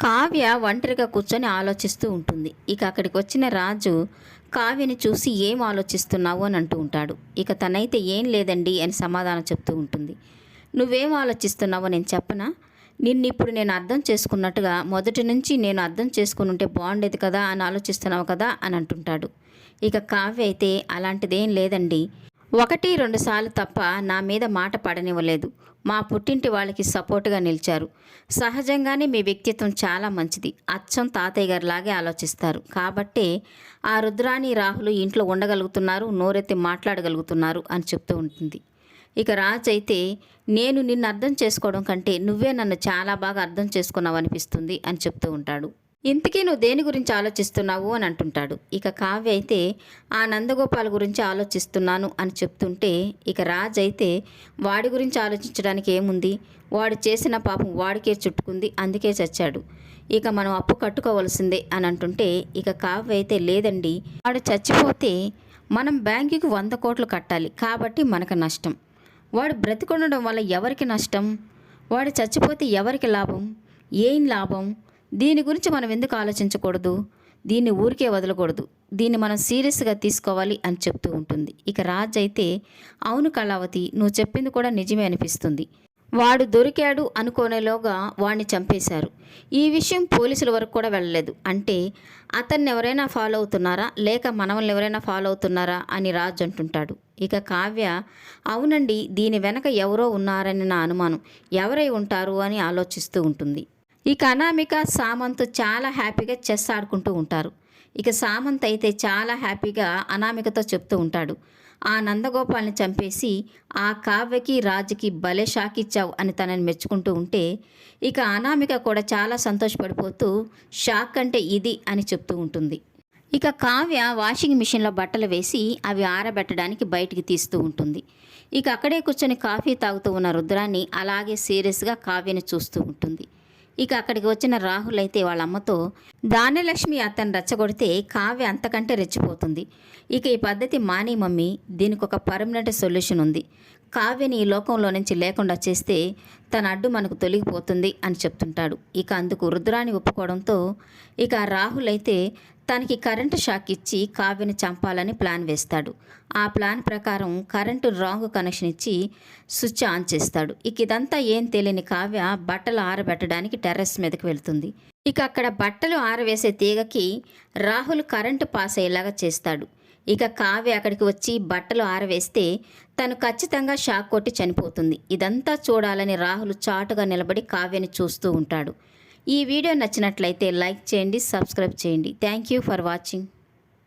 కావ్య ఒంటరిగా కూర్చొని ఆలోచిస్తూ ఉంటుంది. ఇక అక్కడికి వచ్చిన రాజు కావ్యని చూసి ఏం ఆలోచిస్తున్నావు అని అంటూ ఉంటాడు. ఇక తనైతే ఏం లేదండి అని సమాధానం చెప్తూ ఉంటుంది. నువ్వేం ఆలోచిస్తున్నావో నేను చెప్పనా? నిన్నిప్పుడు నేను అర్థం చేసుకున్నట్టుగా మొదటి నుంచి నేను అర్థం చేసుకుని ఉంటే బాగుండేది కదా అని ఆలోచిస్తున్నావు కదా అని అంటుంటాడు. ఇక కావ్య అయితే అలాంటిదేం లేదండి, 1-2 సార్లు తప్ప నా మీద మాట పడనివ్వలేదు. మా పుట్టింటి వాళ్ళకి సపోర్టుగా నిలిచారు. సహజంగానే మీ వ్యక్తిత్వం చాలా మంచిది. అచ్చం తాతయ్య గారిలాగే ఆలోచిస్తారు. కాబట్టే ఆ రుద్రాని రాహులు ఇంట్లో ఉండగలుగుతున్నారు, నోరెత్తి మాట్లాడగలుగుతున్నారు అని చెప్తూ ఉంటుంది. ఇక రాజు అయితే నేను నిన్ను అర్థం చేసుకోవడం కంటే నువ్వే నన్ను చాలా బాగా అర్థం చేసుకున్నావు అనిపిస్తుంది అని చెప్తూ ఉంటాడు. ఇంతకీ నువ్వు దేని గురించి ఆలోచిస్తున్నావు అని అంటుంటాడు. ఇక కావ్య అయితే ఆ నందగోపాల్ గురించి ఆలోచిస్తున్నాను అని చెప్తుంటే ఇక రాజ్ అయితే వాడి గురించి ఆలోచించడానికి ఏముంది, వాడు చేసిన పాపం వాడికే చుట్టుకుంది, అందుకే చచ్చాడు. ఇక మనం అప్పు కట్టుకోవాల్సిందే అని అంటుంటే ఇక కావ్య అయితే లేదండి, వాడు చచ్చిపోతే మనం బ్యాంకుకి 100 కోట్లు కట్టాలి, కాబట్టి మనకు నష్టం. వాడు బ్రతికొనడం వల్ల ఎవరికి నష్టం? వాడు చచ్చిపోతే ఎవరికి లాభం? ఏం లాభం? దీని గురించి మనం ఎందుకు ఆలోచించకూడదు? దీన్ని ఊరికే వదలకూడదు, దీన్ని మనం సీరియస్గా తీసుకోవాలి అని చెప్తూ ఉంటుంది. ఇక రాజ్ అయితే అవును కళావతి, నువ్వు చెప్పింది కూడా నిజమే అనిపిస్తుంది. వాడు దొరికాడు అనుకోనేలోగా వాడిని చంపేశారు. ఈ విషయం పోలీసుల వరకు కూడా వెళ్ళలేదు. అంటే అతన్ని ఎవరైనా ఫాలో అవుతున్నారా, లేక మనల్ని ఎవరైనా ఫాలో అవుతున్నారా అని రాజ్ అంటుంటాడు. ఇక కావ్య అవునండి, దీని వెనక ఎవరో ఉన్నారని నా అనుమానం, ఎవరై ఉంటారు అని ఆలోచిస్తూ ఉంటుంది. ఇక అనామిక సామంత్ చాలా హ్యాపీగా చెస్ ఆడుకుంటూ ఉంటారు. ఇక సామంత్ అయితే చాలా హ్యాపీగా అనామికతో చెప్తూ ఉంటాడు, ఆ నందగోపాల్ని చంపేసి ఆ కావ్యకి రాజుకి భలే షాక్ ఇచ్చావు అని తనని మెచ్చుకుంటూ ఉంటే ఇక అనామిక కూడా చాలా సంతోషపడిపోతూ షాక్ అంటే ఇది అని చెప్తూ ఉంటుంది. ఇక కావ్య వాషింగ్ మిషన్లో బట్టలు వేసి అవి ఆరబెట్టడానికి బయటికి తీస్తూ ఉంటుంది. ఇక అక్కడే కూర్చొని కాఫీ తాగుతూ ఉన్న రుద్రాన్ని అలాగే సీరియస్గా కావ్యని చూస్తూ ఉంటుంది. ఇక అక్కడికి వచ్చిన రాహుల్ అయితే వాళ్ళ అమ్మతో ధాన్యలక్ష్మి అతన్ని రెచ్చగొడితే కావ్య అంతకంటే రెచ్చిపోతుంది. ఇక ఈ పద్ధతి మాని మమ్మీ, దీనికి ఒక పర్మనెంట్ సొల్యూషన్ ఉంది. కావ్యని ఈ లోకంలో నుంచి లేకుండా చేస్తే తన అడ్డు మనకు తొలగిపోతుంది అని చెప్తుంటాడు. ఇక అందుకు రుద్రాని ఒప్పుకోవడంతో ఇక రాహుల్ అయితే తనకి కరెంటు షాక్ ఇచ్చి కావ్యని చంపాలని ప్లాన్ వేస్తాడు. ఆ ప్లాన్ ప్రకారం కరెంటు రాంగ్ కనెక్షన్ ఇచ్చి స్విచ్ ఆన్ చేస్తాడు. ఇక ఇదంతా ఏం తెలియని కావ్య బట్టలు ఆరబెట్టడానికి టెర్రస్ మీదకి వెళ్తుంది. ఇక అక్కడ బట్టలు ఆరవేసే తీగకి రాహుల్ కరెంటు పాస్ అయ్యేలాగా చేస్తాడు. ఇక కావ్య అక్కడికి వచ్చి బట్టలు ఆరవేస్తే తను ఖచ్చితంగా షాక్ కొట్టి చనిపోతుంది. ఇదంతా చూడాలని రాహుల్ చాటుగా నిలబడి కావ్యని చూస్తూ ఉంటాడు. ఈ వీడియో నచ్చినట్లయితే లైక్ చేయండి, సబ్స్క్రైబ్ చేయండి. Thank you for watching.